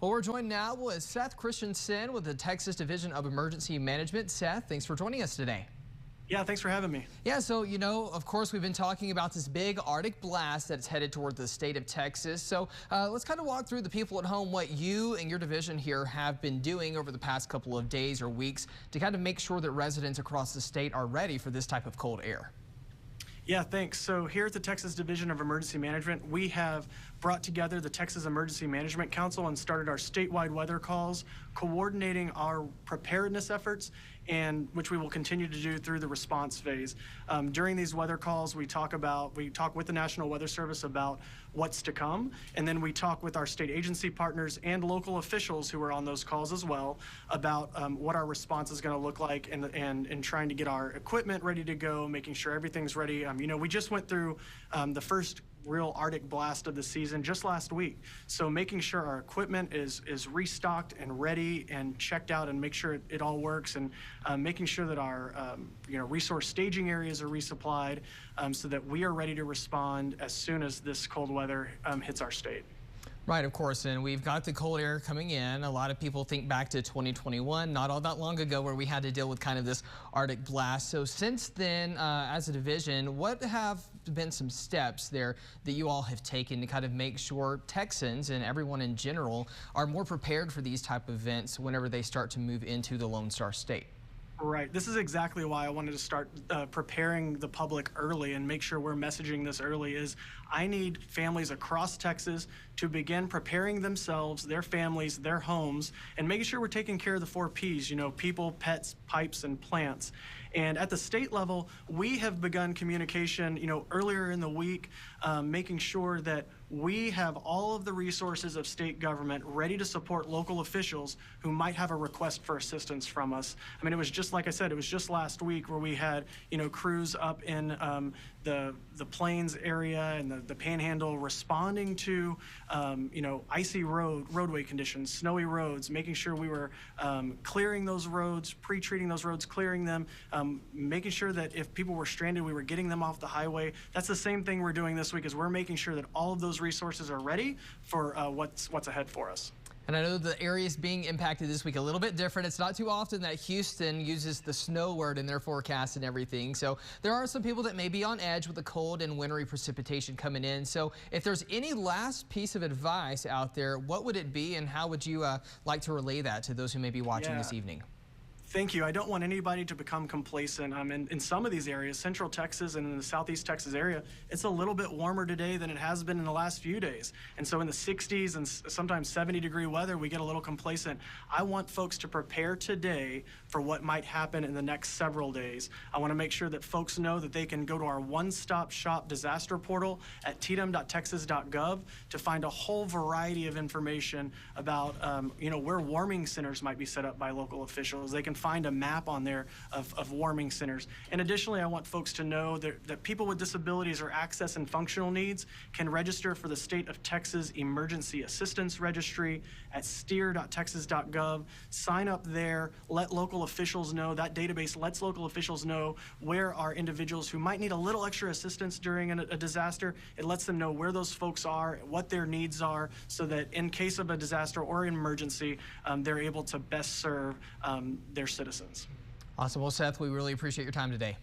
Well, we're joined now with Seth Christensen with the Texas Division of Emergency Management. Seth, thanks for joining us today. Yeah, thanks for having me. Yeah, so, of course, we've been talking about this big Arctic blast that's headed toward the state of Texas. So let's kind of walk through the people at home what you and your division here have been doing over the past couple of days or weeks to kind of make sure that residents across the state are ready for this type of cold air. Yeah, thanks. So here at the Texas Division of Emergency Management, we have brought together the Texas Emergency Management Council and started our statewide weather calls, coordinating our preparedness efforts, and which we will continue to do through the response phase. During these weather calls, we talk with the National Weather Service about what's to come, and then we talk with our state agency partners and local officials who are on those calls as well about what our response is going to look like, and trying to get our equipment ready to go, making sure everything's ready. We just went through the first real Arctic blast of the season just last week. So making sure our equipment is restocked and ready and checked out, and make sure it all works, and making sure that our resource staging areas are resupplied, so that we are ready to respond as soon as this cold weather hits our state. Right, of course, and we've got the cold air coming in. A lot of people think back to 2021, not all that long ago, where we had to deal with kind of this Arctic blast. So since then, as a division, what have been some steps there that you all have taken to kind of make sure Texans and everyone in general are more prepared for these type of events whenever they start to move into the Lone Star State? Right. This is exactly why I wanted to start preparing the public early and make sure we're messaging this early. Is I need families across Texas to begin preparing themselves, their families, their homes, and making sure we're taking care of the 4 Ps, people, pets, pipes, and plants. And at the state level, we have begun communication, earlier in the week, making sure that we have all of the resources of state government ready to support local officials who might have a request for assistance from us. I mean, it was just, like I said, it was just last week where we had, crews up in the Plains area and the Panhandle responding to, icy roadway conditions, snowy roads, making sure we were clearing those roads, pre-treating those roads, clearing them, making sure that if people were stranded, we were getting them off the highway. That's the same thing we're doing this week, is we're making sure that all of those resources are ready for what's ahead for us. And I know the areas being impacted this week a little bit different. It's not too often that Houston uses the snow word in their forecast and everything. So there are some people that may be on edge with the cold and wintry precipitation coming in. So if there's any last piece of advice out there, what would it be, and how would you like to relay that to those who may be watching this evening? Thank you. I don't want anybody to become complacent. In some of these areas, Central Texas and in the Southeast Texas area, it's a little bit warmer today than it has been in the last few days. And so in the 60s and sometimes 70-degree weather, we get a little complacent. I want folks to prepare today for what might happen in the next several days. I want to make sure that folks know that they can go to our one-stop shop disaster portal at tdem.texas.gov to find a whole variety of information about where warming centers might be set up by local officials. They can find a map on there of warming centers. And additionally, I want folks to know that people with disabilities or access and functional needs can register for the State of Texas Emergency Assistance Registry at steer.texas.gov. Sign up there, let local officials know. That database lets local officials know where are individuals who might need a little extra assistance during a disaster. It lets them know where those folks are, what their needs are, so that in case of a disaster or an emergency, they're able to best serve their citizens. Awesome. Well, Seth, we really appreciate your time today.